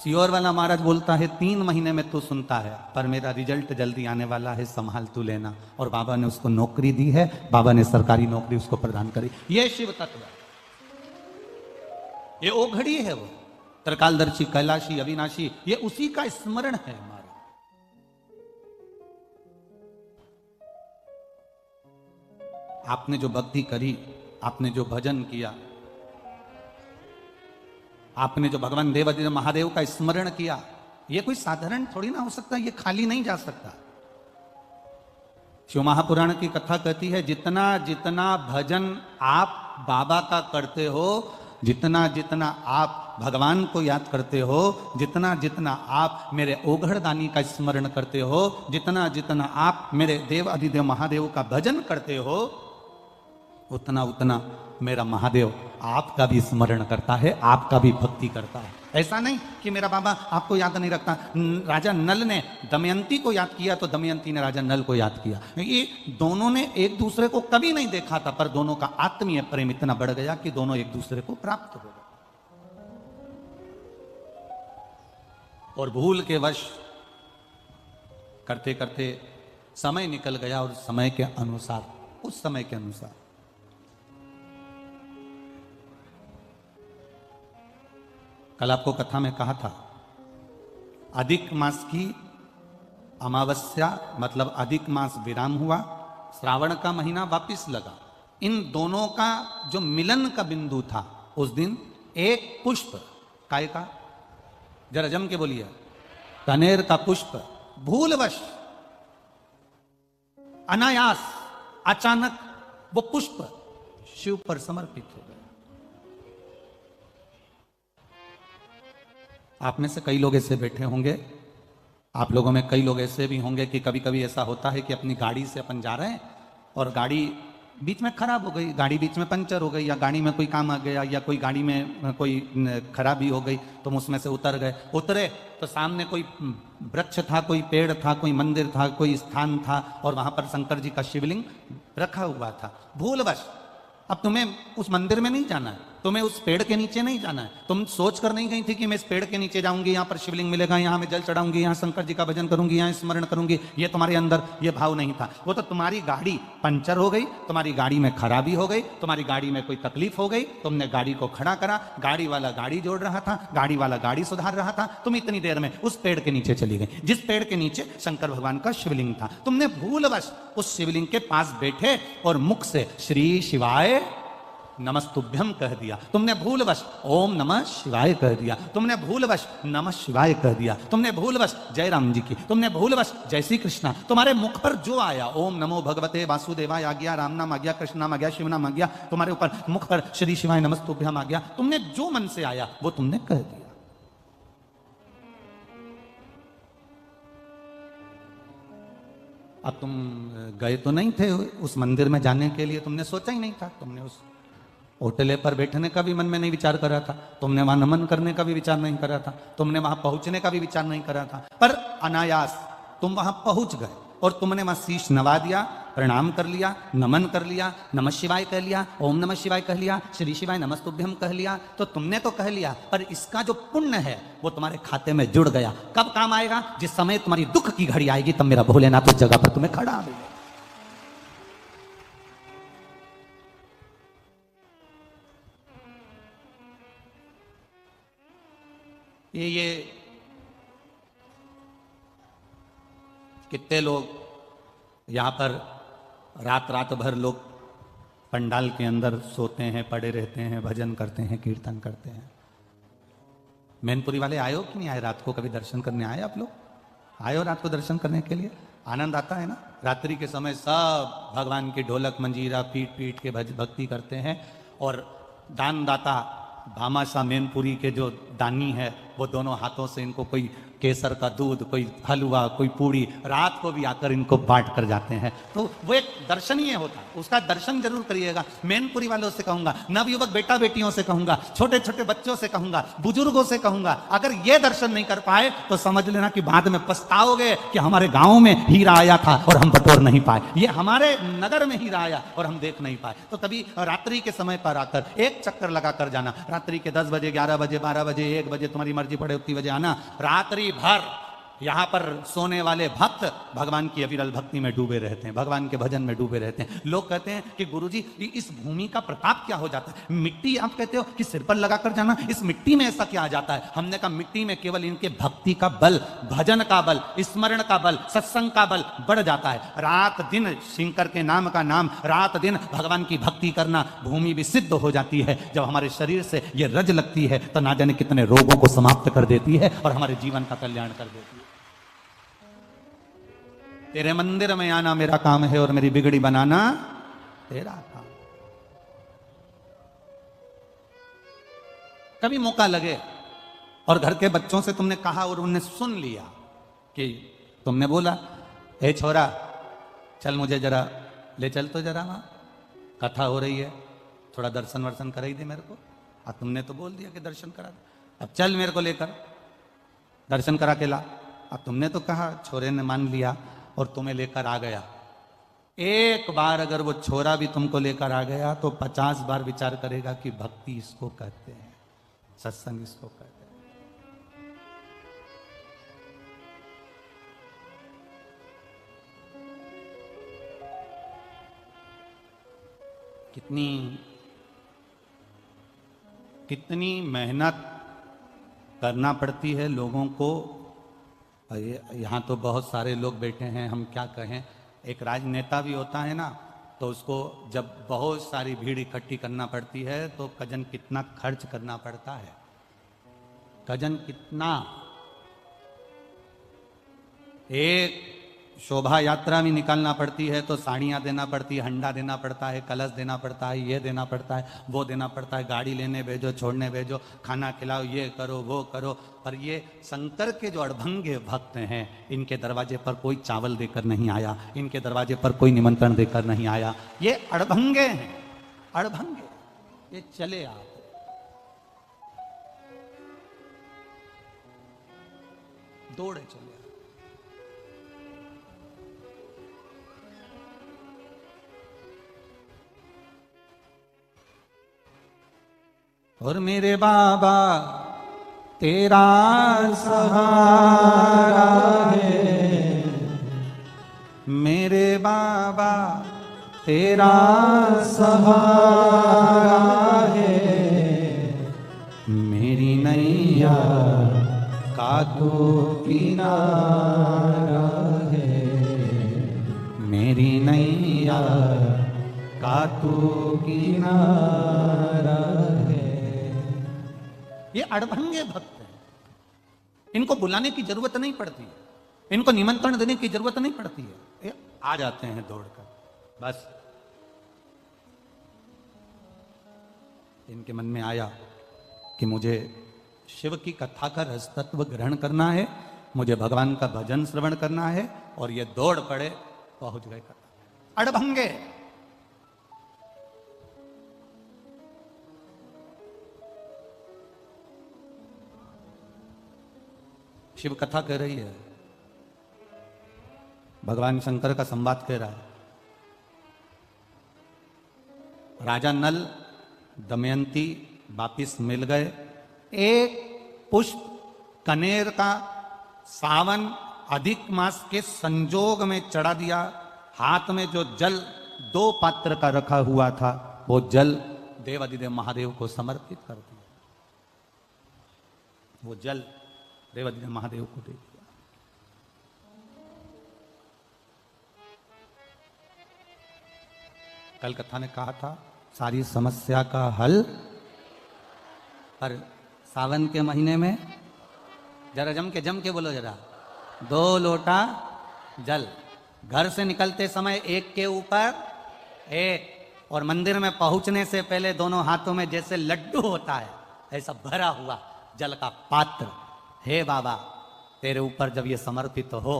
Sure वाला महाराज बोलता है 3 महीने में तू सुनता है, पर मेरा रिजल्ट जल्दी आने वाला है, संभाल तू लेना। और बाबा ने उसको नौकरी दी है, बाबा ने सरकारी नौकरी उसको प्रदान करी। ये शिव तत्व है, ये ओघड़ी है, वो त्रिकालदर्शी, कैलाशी, अविनाशी, ये उसी का स्मरण है हमारा। आपने जो भक्ति करी, आपने जो भजन किया, आपने जो भगवान देवाधिदेव महादेव का स्मरण किया, ये कोई साधारण थोड़ी ना हो सकता, ये खाली नहीं जा सकता। शिव महापुराण की कथा कहती है, जितना जितना भजन आप बाबा का करते हो, जितना जितना आप भगवान को याद करते हो, जितना जितना आप मेरे ओघड़दानी का स्मरण करते हो, जितना जितना आप मेरे देव अधिदेव महादेव का भजन करते हो, उतना उतना मेरा महादेव आपका भी स्मरण करता है, आपका भी भक्ति करता है। ऐसा नहीं कि मेरा बाबा आपको याद नहीं रखता। राजा नल ने दमयंती को याद किया तो दमयंती ने राजा नल को याद किया। ये दोनों ने एक दूसरे को कभी नहीं देखा था, पर दोनों का आत्मीय प्रेम इतना बढ़ गया कि दोनों एक दूसरे को प्राप्त हो गए। और भूल के वश करते करते समय निकल गया, और समय के अनुसार, उस समय के अनुसार कल आपको कथा में कहा था, अधिक मास की अमावस्या मतलब अधिक मास विराम हुआ, श्रावण का महीना वापिस लगा। इन दोनों का जो मिलन का बिंदु था, उस दिन एक पुष्प, काय का, जरा जम के बोलिए, कनेर का पुष्प भूलवश, अनायास, अचानक वो पुष्प शिव पर समर्पित हो गया। आप में से कई लोग ऐसे बैठे होंगे, आप लोगों में कई लोग ऐसे भी होंगे कि कभी कभी ऐसा होता है कि अपनी गाड़ी से अपन जा रहे हैं और गाड़ी बीच में खराब हो गई, गाड़ी बीच में पंचर हो गई, या गाड़ी में कोई काम आ गया, या कोई गाड़ी में कोई खराबी हो गई, तुम उसमें से उतर गए। उतरे तो सामने कोई वृक्ष था, कोई पेड़ था, कोई मंदिर था, कोई स्थान था, और वहां पर शंकर जी का शिवलिंग रखा हुआ था। भूलवश अब तुम्हें उस मंदिर में नहीं जाना है, तुम्हें उस पेड़ के नीचे नहीं जाना है। तुम सोच कर नहीं गई थी कि मैं इस पेड़ के नीचे जाऊंगी, यहाँ पर शिवलिंग मिलेगा, यहाँ मैं जल चढ़ाऊंगी, यहाँ शंकर जी का भजन करूंगी, यहाँ स्मरण करूंगी। ये तुम्हारे अंदर ये भाव नहीं था। वो तो तुम्हारी गाड़ी पंचर हो गई, तुम्हारी गाड़ी में खराबी हो गई, तुम्हारी गाड़ी में कोई तकलीफ हो गई, तुमने गाड़ी को खड़ा करा, गाड़ी वाला गाड़ी जोड़ रहा था, गाड़ी वाला गाड़ी सुधार रहा था, तुम इतनी देर में उस पेड़ के नीचे चली गई जिस पेड़ के नीचे शंकर भगवान का शिवलिंग था। तुमने भूलवश उस शिवलिंग के पास बैठे और मुख से श्री शिवाय नमस्तुभ्यम कह दिया, तुमने भूलवश ओम नमः शिवाय कह दिया, तुमने भूलवश नमः शिवाय कह दिया, तुमने भूलवश जय राम जी की, तुमने भूलवश जय श्री कृष्णा, तुम्हारे मुख पर जो आया, ओम नमो भगवते वासुदेवाय आ गया, राम नाम आ गया, कृष्ण नाम आ गया, शिव नाम आ गया, तुम्हारे ऊपर मुख पर श्री शिवाय नमस्तुभ्यम आ गया, तुमने जो मन से आया वो तुमने कह दिया। अब तुम गए तो नहीं थे उस मंदिर में जाने के लिए, तुमने सोचा ही नहीं था, तुमने उस होटल पर बैठने का भी मन में नहीं विचार करा था, तुमने वहां नमन करने का भी विचार नहीं करा था, तुमने वहां पहुंचने का भी विचार नहीं करा था, पर अनायास तुम वहां पहुंच गए और तुमने वहां शीश नवा दिया, प्रणाम कर लिया, नमन कर लिया, नमः शिवाय कह लिया, ओम नमः शिवाय कह लिया, श्री शिवाय नमस्तुभ्यम कह लिया। तो तुमने तो कह लिया, पर इसका जो पुण्य है वो तुम्हारे खाते में जुड़ गया। कब काम आएगा? जिस समय तुम्हारी दुख की घड़ी आएगी, तब मेरा भोलेनाथ उस जगह पर तुम्हें खड़ा मिलेगा। ये कितने लोग यहाँ पर रात भर लोग पंडाल के अंदर सोते हैं, पड़े रहते हैं, भजन करते हैं, कीर्तन करते हैं। मैनपुरी वाले आए हो कि नहीं आए? रात को कभी दर्शन करने आए आप लोग? आए हो रात को दर्शन करने के लिए? आनंद आता है ना? रात्रि के समय सब भगवान की ढोलक मंजीरा पीट पीट के भक्ति करते हैं, और दानदाता भामाशाह मैनपुरी के जो दानी है वो दोनों हाथों से इनको कोई केसर का दूध, कोई हलवा, कोई पूड़ी रात को भी आकर इनको बांट कर जाते हैं। तो वो एक दर्शनीय होता है, उसका दर्शन जरूर करिएगा। मैनपुरी वालों से कहूंगा, नवयुवक बेटा बेटियों से कहूंगा, छोटे छोटे बच्चों से कहूंगा, बुजुर्गों से कहूंगा, अगर ये दर्शन नहीं कर पाए तो समझ लेना कि बाद में पछताओगे कि हमारे गांव में हीरा आया था और हम बटोर नहीं पाए, ये हमारे नगर में हीरा आया और हम देख नहीं पाए। तो कभी रात्रि के समय पर आकर एक चक्कर लगा कर जाना, रात्रि के 10 बजे, 11 बजे, 12 बजे, बजे 1 बजे तुम्हारी मर्जी पड़े उतनी बजे आना, रात्रि भर यहाँ पर सोने वाले भक्त भगवान की अविरल भक्ति में डूबे रहते हैं, भगवान के भजन में डूबे रहते हैं। लोग कहते हैं कि गुरुजी इस भूमि का प्रताप क्या हो जाता है, मिट्टी आप कहते हो कि सिर पर लगाकर जाना, इस मिट्टी में ऐसा क्या आ जाता है? हमने कहा मिट्टी में केवल इनके भक्ति का बल, भजन का बल, स्मरण का बल, सत्संग का बल बढ़ जाता है। रात दिन शंकर के नाम का नाम, रात दिन भगवान की भक्ति करना, भूमि भी सिद्ध हो जाती है। जब हमारे शरीर से ये रज लगती है तो ना जाने कितने रोगों को समाप्त कर देती है और हमारे जीवन का कल्याण कर देती है। तेरे मंदिर में आना मेरा काम है और मेरी बिगड़ी बनाना तेरा काम। कभी मौका लगे और घर के बच्चों से तुमने कहा और उन्हें सुन लिया कि तुमने बोला, ए छोरा चल मुझे जरा ले चल, तो जरा वहां कथा हो रही है, थोड़ा दर्शन वर्शन कराई दे मेरे को। अब तुमने तो बोल दिया कि दर्शन करा दे, अब चल मेरे को लेकर दर्शन करा के ला। अब तुमने तो कहा, छोरे ने मान लिया और तुम्हें लेकर आ गया। एक बार अगर वो छोरा भी तुमको लेकर आ गया तो 50 बार विचार करेगा कि भक्ति इसको कहते हैं, सत्संग इसको कहते हैं। कितनी मेहनत करना पड़ती है लोगों को। यहाँ तो बहुत सारे लोग बैठे हैं, हम क्या कहें। एक राजनेता भी होता है ना, तो उसको जब बहुत सारी भीड़ इकट्ठी करना पड़ती है तो कजन कितना खर्च करना पड़ता है, कजन कितना। एक शोभा यात्रा भी निकालना पड़ती है तो साड़ियाँ देना पड़ती है, हंडा देना पड़ता है, कलश देना पड़ता है, ये देना पड़ता है, वो देना पड़ता है, गाड़ी लेने भेजो, छोड़ने भेजो, खाना खिलाओ, ये करो वो करो। पर ये शंकर के जो अड़भंगे भक्त हैं, इनके दरवाजे पर कोई चावल देकर नहीं आया, इनके दरवाजे पर कोई निमंत्रण देकर नहीं आया। ये अड़भंगे हैं, अड़भंगे, ये चले आप दौड़े चले। और मेरे बाबा तेरा सहारा है, मेरे बाबा तेरा सहारा है, मेरी नैया का तू किनारा है, मेरी नैया का तू किनारा है। ये अड़भंगे भक्त हैं, इनको बुलाने की जरूरत नहीं पड़ती है, इनको निमंत्रण देने की जरूरत नहीं पड़ती है, ये आ जाते हैं दौड़कर। बस इनके मन में आया कि मुझे शिव की कथा का रस तत्व ग्रहण करना है, मुझे भगवान का भजन श्रवण करना है, और ये दौड़ पड़े, पहुंच गए कथा। अड़भंगे। शिव कथा कह रही है, भगवान शंकर का संवाद कह रहा है। राजा नल दमयंती वापिस मिल गए। एक पुष्प कनेर का सावन अधिक मास के संजोग में चढ़ा दिया। हाथ में जो जल 2 पात्र का रखा हुआ था, वो जल देवाधिदेव महादेव को समर्पित कर दिया। वो जल देवाधिदेव महादेव को दे दिया। कल कथा ने कहा था सारी समस्या का हल, पर सावन के महीने में जरा जम के बोलो जरा, 2 लोटा जल। घर से निकलते समय एक के ऊपर एक, और मंदिर में पहुंचने से पहले दोनों हाथों में जैसे लड्डू होता है ऐसा भरा हुआ जल का पात्र। हे बाबा, तेरे ऊपर जब ये समर्पित हो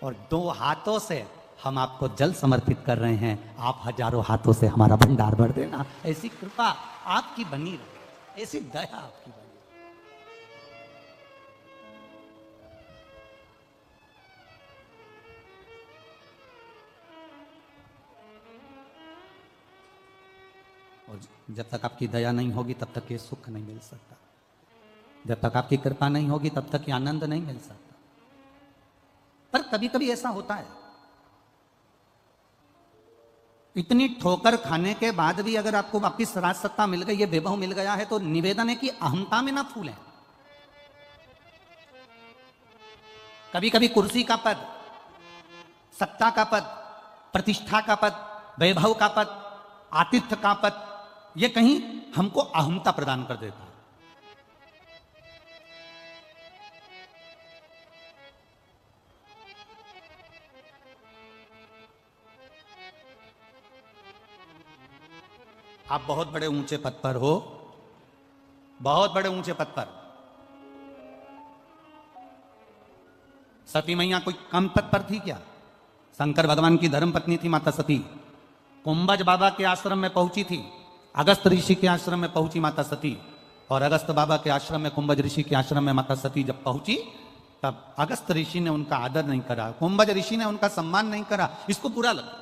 और 2 हाथों से हम आपको जल समर्पित कर रहे हैं, आप हजारों हाथों से हमारा भंडार भर देना। ऐसी कृपा आपकी बनी रहे, ऐसी दया आपकी बनी। और जब तक आपकी दया नहीं होगी तब तक ये सुख नहीं मिल सकता। जब तक आपकी कृपा नहीं होगी तब तक ये आनंद नहीं मिल सकता। पर कभी कभी ऐसा होता है, इतनी ठोकर खाने के बाद भी अगर आपको वापिस राज सत्ता मिल गई, ये वैभव मिल गया है, तो निवेदन है कि अहंता में ना फूलें। कभी कभी कुर्सी का पद, सत्ता का पद, प्रतिष्ठा का पद, वैभव का पद, आतिथ्य का पद, ये कहीं हमको अहंता प्रदान कर देता है। आप बहुत बड़े ऊंचे पद पर हो, बहुत बड़े ऊंचे पद पर, सती मैया कोई कम पद पर थी क्या? शंकर भगवान की धर्म पत्नी थी माता सती। कुंभज बाबा के आश्रम में पहुंची थी, अगस्त ऋषि के आश्रम में पहुंची माता सती, और अगस्त बाबा के आश्रम में, कुंभज ऋषि के आश्रम में माता सती जब पहुंची, तब अगस्त ऋषि ने उनका आदर नहीं करा, कुंभज ऋषि ने उनका सम्मान नहीं करा। इसको बुरा लगा,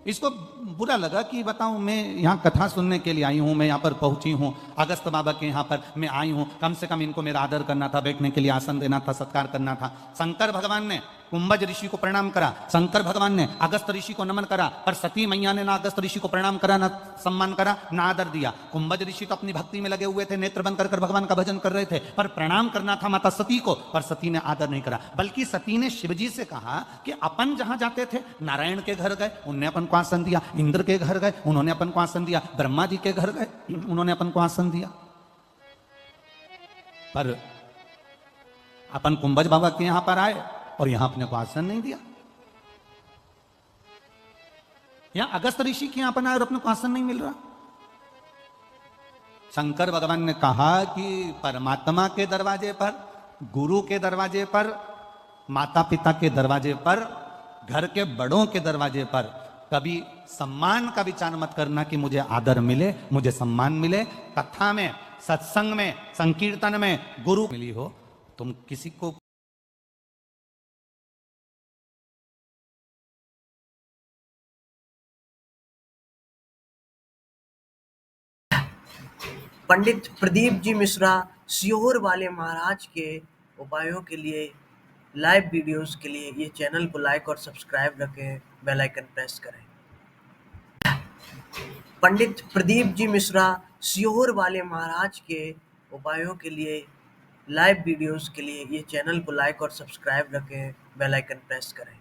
इसको बुरा लगा कि बताऊं, मैं यहाँ कथा सुनने के लिए आई हूं, मैं यहाँ पर पहुंची हूं, अगस्त बाबा के यहाँ पर मैं आई हूं, कम से कम इनको मेरा आदर करना था, बैठने के लिए आसन देना था, सत्कार करना था। शंकर भगवान ने कुंभज ऋषि को प्रणाम करा, शंकर भगवान ने अगस्त ऋषि को नमन करा, पर सती मैया ने ना अगस्त ऋषि को प्रणाम करा, ना सम्मान करा, ना आदर दिया। कुंभज ऋषि तो अपनी भक्ति में लगे हुए थे, नेत्र बंद कर भगवान का भजन कर रहे थे, पर प्रणाम करना था माता सती को, पर सती ने आदर नहीं करा। बल्कि सती ने शिवजी से कहा कि अपन जहां जाते थे, नारायण के घर गए, उन्होंने अपन को आसन दिया, इंद्र के घर गए, उन्होंने अपन को आसन दिया, ब्रह्मा जी के घर गए, उन्होंने अपन को आसन दिया, पर अपन कुंभज बाबा के यहां पर आए और यहां अपने को आसन नहीं दिया। यहां अगस्त ऋषि के यहां पर आए और अपने को आसन नहीं मिल रहा। शंकर भगवान ने कहा कि परमात्मा के दरवाजे पर, गुरु के दरवाजे पर, माता पिता के दरवाजे पर, घर के बड़ों के दरवाजे पर कभी सम्मान का विचार मत करना कि मुझे आदर मिले, मुझे सम्मान मिले। कथा में, सत्संग में, संकीर्तन में गुरु मिली हो, तुम किसी को पंडित प्रदीप जी मिश्रा सीहोर वाले महाराज के उपायों के लिए, लाइव वीडियोस के लिए ये चैनल को लाइक और सब्सक्राइब रखें, बेल आइकन प्रेस करें। पंडित प्रदीप जी मिश्रा सीहोर वाले महाराज के उपायों के लिए, लाइव वीडियोस के लिए ये चैनल को लाइक और सब्सक्राइब रखें, बेल आइकन प्रेस करें।